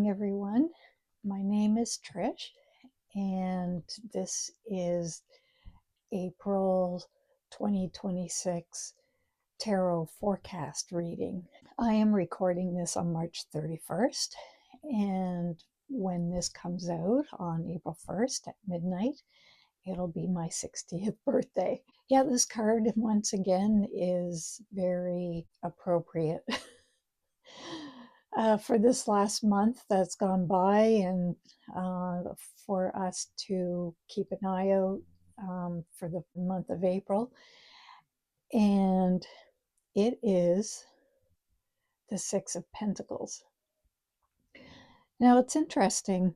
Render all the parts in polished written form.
morning, everyone. My name is Trish, and this is April 2026 Tarot Forecast reading. I am recording this on March 31st, and when this comes out on April 1st at midnight, it'll be my 60th birthday. Yeah, this card, once again, is very appropriate. For this last month that's gone by, and for us to keep an eye out for the month of April. And it is the Six of Pentacles. Now, it's interesting.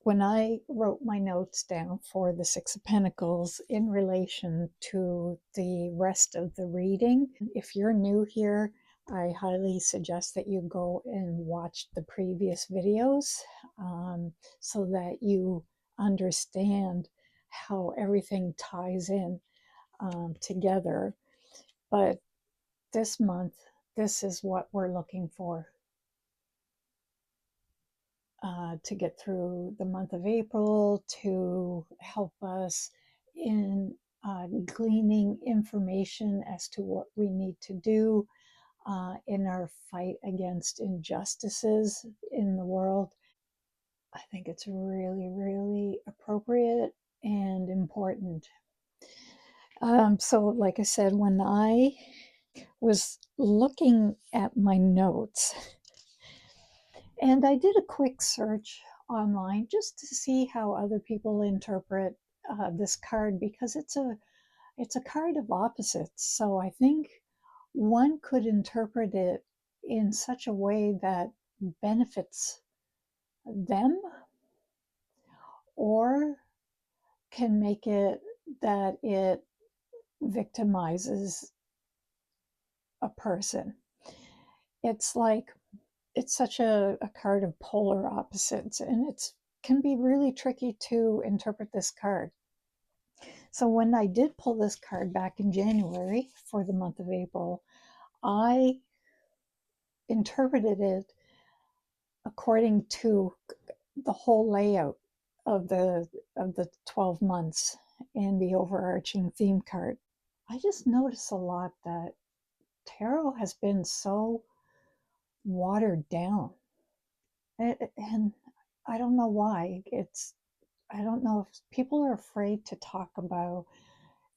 When I wrote my notes down for the Six of Pentacles in relation to the rest of the reading, if you're new here, I highly suggest that you go and watch the previous videos so that you understand how everything ties in together. But this month, this is what we're looking for to get through the month of April, to help us in gleaning information as to what we need to do in our fight against injustices in the world. I think it's really, really appropriate and important. So, like I said, when I was looking at my notes, and I did a quick search online just to see how other people interpret this card, because it's a card of opposites. So I think one could interpret it in such a way that benefits them, or can make it that it victimizes a person. It's like it's such a card of polar opposites, and it can be really tricky to interpret this card. So when I did pull this card back in January for the month of April, I interpreted it according to the whole layout of the 12 months and the overarching theme card. I just noticed a lot that tarot has been so watered down. And I don't know why. I don't know if people are afraid to talk about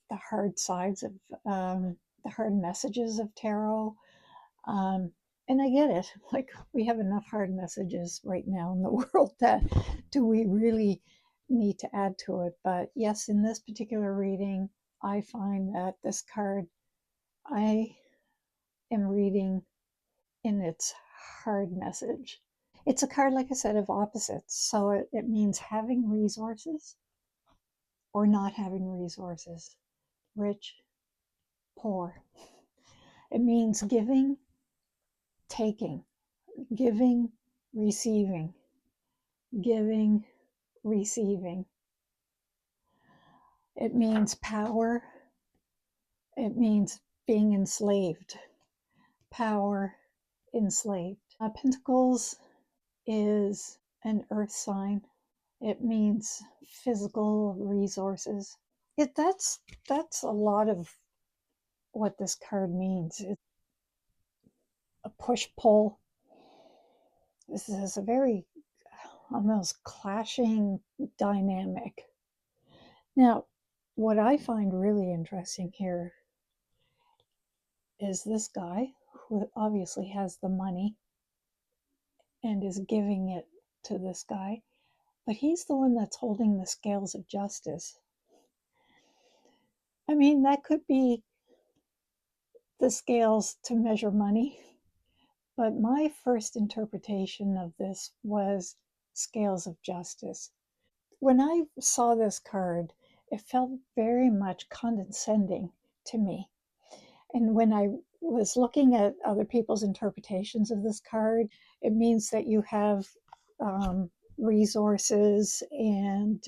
the hard sides of the hard messages of tarot. And I get it. Like, we have enough hard messages right now in the world that do we really need to add to it? But yes, in this particular reading, I find that this card I am reading in its hard message. It's a card, like I said, of opposites. So it means having resources or not having resources, rich, poor. It means giving, taking, giving, receiving, giving, receiving. It means power. It means being enslaved. Power, enslaved. Pentacles is an earth sign. It means physical resources. That's a lot of what this card means. It's a push-pull. This is a very almost clashing dynamic. Now, what I find really interesting here is this guy who obviously has the money and is giving it to this guy, but he's the one that's holding the scales of justice. I mean, that could be the scales to measure money, but my first interpretation of this was scales of justice. When I saw this card, it felt very much condescending to me. And when I was looking at other people's interpretations of this card, it means that you have resources, and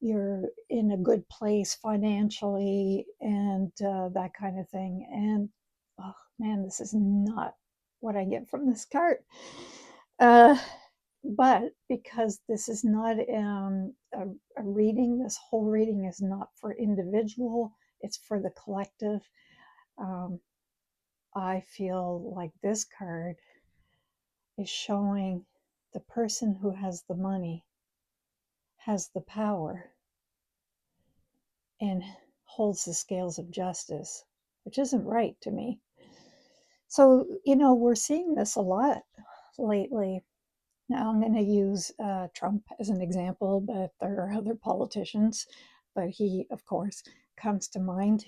you're in a good place financially, and that kind of thing. And oh man, this is not what I get from this card. Uh, but because this is not a reading, this whole reading is not for individual, it's for the collective. Um, I feel like this card is showing the person who has the money has the power and holds the scales of justice, which isn't right to me. So, we're seeing this a lot lately. Now, I'm going to use Trump as an example, but there are other politicians. But he, of course, comes to mind,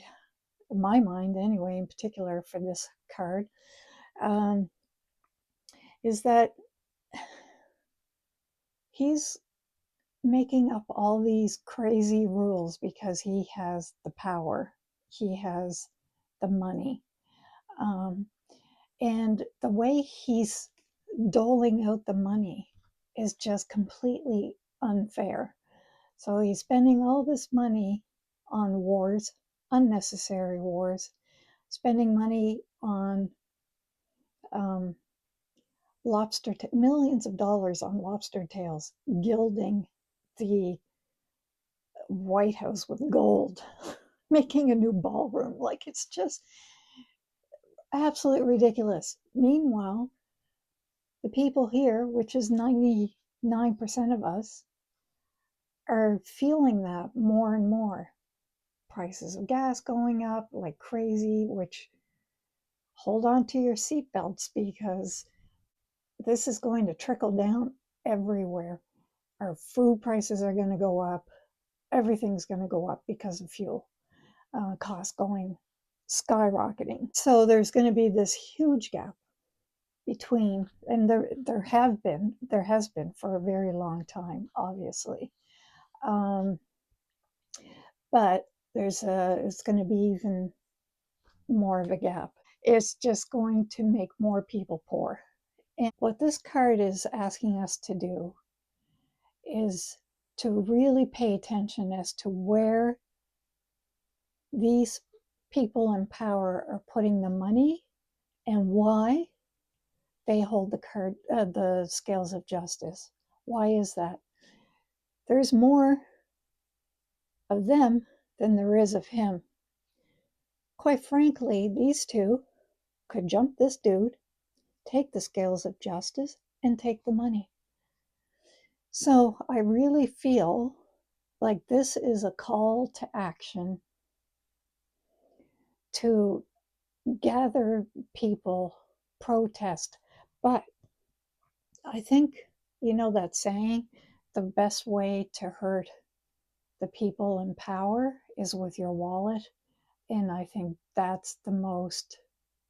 my mind anyway, in particular for this card, um, is that he's making up all these crazy rules because he has the power, he has the money. Um, and the way he's doling out the money is just completely unfair. So he's spending all this money on wars, unnecessary wars, spending money on um, millions of dollars on lobster tails, gilding the White House with gold, making a new ballroom. Like, it's just absolutely ridiculous. Meanwhile, the people here, which is 99% of us, are feeling that more and more. Prices of gas going up like crazy, which, hold on to your seatbelts because this is going to trickle down everywhere. Our food prices are going to go up. Everything's going to go up because of fuel costs going skyrocketing. So there's going to be this huge gap between, and there has been for a very long time, obviously, um, but it's going to be even more of a gap. It's just going to make more people poor. And what this card is asking us to do is to really pay attention as to where these people in power are putting the money and why they hold the scales of justice. Why is that? There's more of them than there is of him. Quite frankly, these two could jump this dude, take the scales of justice, and take the money. So I really feel like this is a call to action to gather people, protest. But I think, that saying, the best way to hurt the people in power is with your wallet. And I think that's the most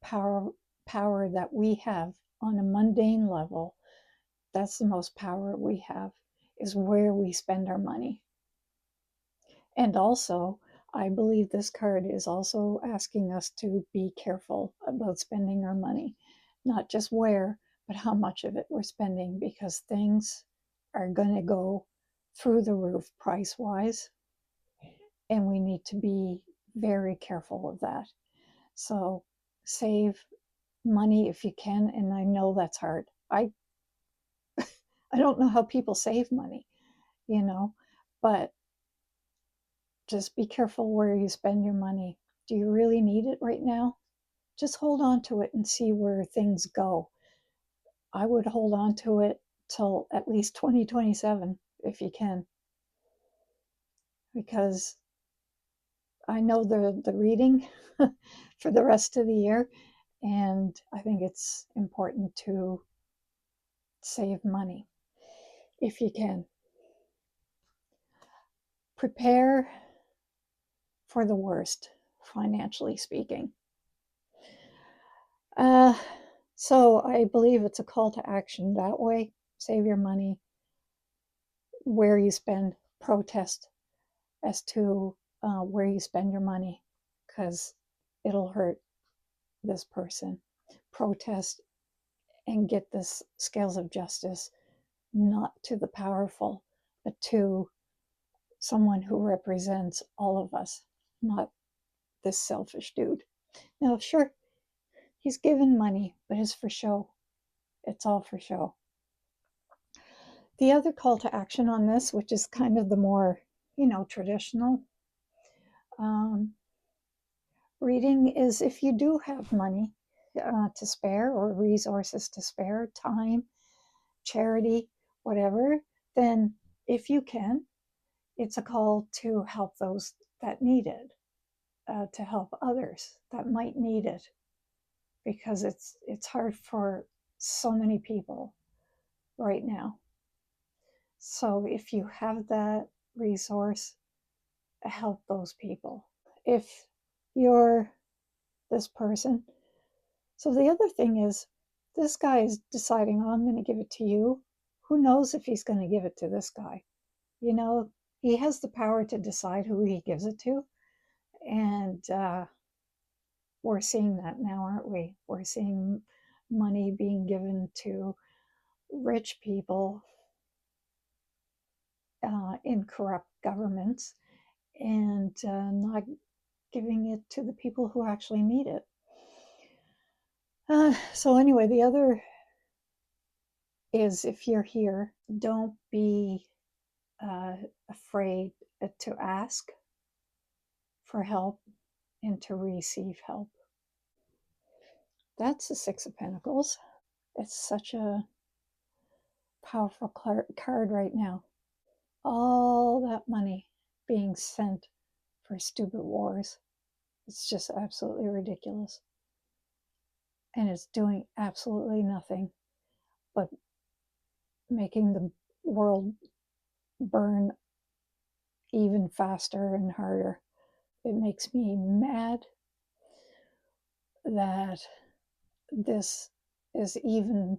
power power that we have on a mundane level. That's the most power we have, is where we spend our money. And also, I believe this card is also asking us to be careful about spending our money, not just where, but how much of it we're spending, because things are going to go through the roof price wise, and we need to be very careful of that. So save money if you can, and I know that's hard. I don't know how people save money, you know, but just be careful where you spend your money. Do you really need it right now? Just hold on to it and see where things go. I would hold on to it till at least 2027 if you can, because I know the reading for the rest of the year, and I think it's important to save money if you can. Prepare for the worst, financially speaking. Uh, so I believe it's a call to action that way. Save your money, where you spend, protest as to where you spend your money, because it'll hurt this person. Protest and get this scales of justice, not to the powerful, but to someone who represents all of us, not this selfish dude. Now, sure, he's given money, but it's for show. It's all for show. The other call to action on this, which is kind of the more, traditional reading, is if you do have money to spare or resources to spare, time, charity, whatever, then if you can, it's a call to help those that need it, to help others that might need it, because it's hard for so many people right now. So if you have that resource, help those people. If you're this person, so the other thing is, this guy is deciding, oh, I'm going to give it to you. Who knows if he's going to give it to this guy? He has the power to decide who he gives it to. And we're seeing that now, aren't we? We're seeing money being given to rich people in corrupt governments, and not giving it to the people who actually need it. So anyway, the other is, if you're here, don't be afraid to ask for help and to receive help. That's the Six of Pentacles. It's such a powerful card right now. All that money being sent for stupid wars. It's just absolutely ridiculous. And it's doing absolutely nothing but making the world burn even faster and harder. It makes me mad that this is even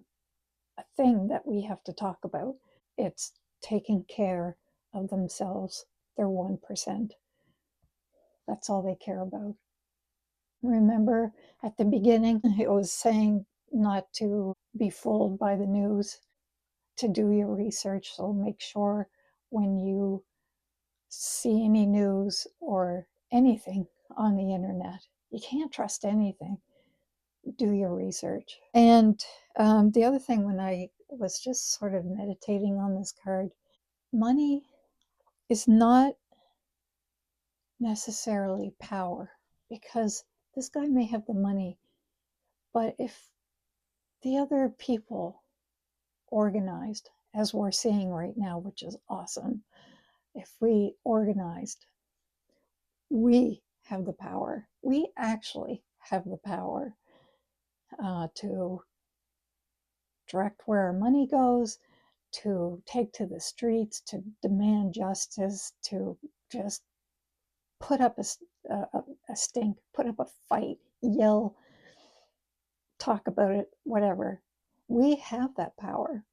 a thing that we have to talk about. It's taking care of themselves, their 1%. That's all they care about. Remember at the beginning, it was saying not to be fooled by the news, to do your research. So make sure when you see any news or anything on the internet, you can't trust anything. Do your research. And the other thing, when I was just sort of meditating on this card, money is not necessarily power, because this guy may have the money, but if the other people organized, as we're seeing right now, which is awesome, if we organized, we have the power. We actually have the power to direct where our money goes, to take to the streets, to demand justice, to just put up a stink, put up a fight, yell, talk about it, whatever. We have that power.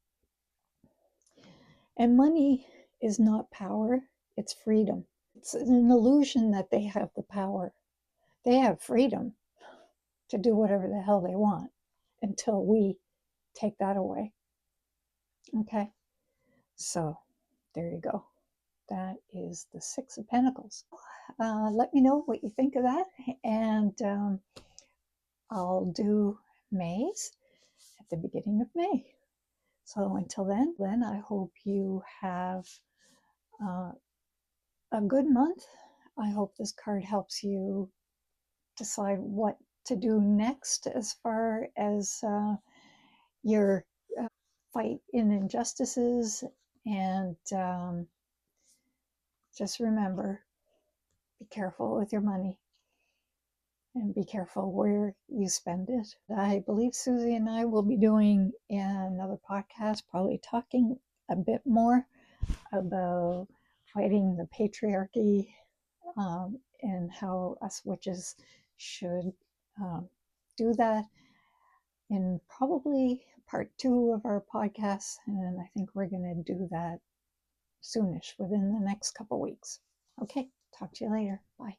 And money is not power, it's freedom. It's an illusion that they have the power. They have freedom to do whatever the hell they want until we take that away. Okay? So there you go. That is the Six of Pentacles. Let me know what you think of that. And I'll do May's at the beginning of May. So until then I hope you have a good month. I hope this card helps you decide what to do next as far as your fight in injustices. And just remember, be careful with your money and be careful where you spend it. I believe Susie and I will be doing another podcast, probably talking a bit more about fighting the patriarchy, and how us witches should do that in probably part 2 of our podcast. And I think we're going to do that soonish, within the next couple weeks. Okay, talk to you later. Bye.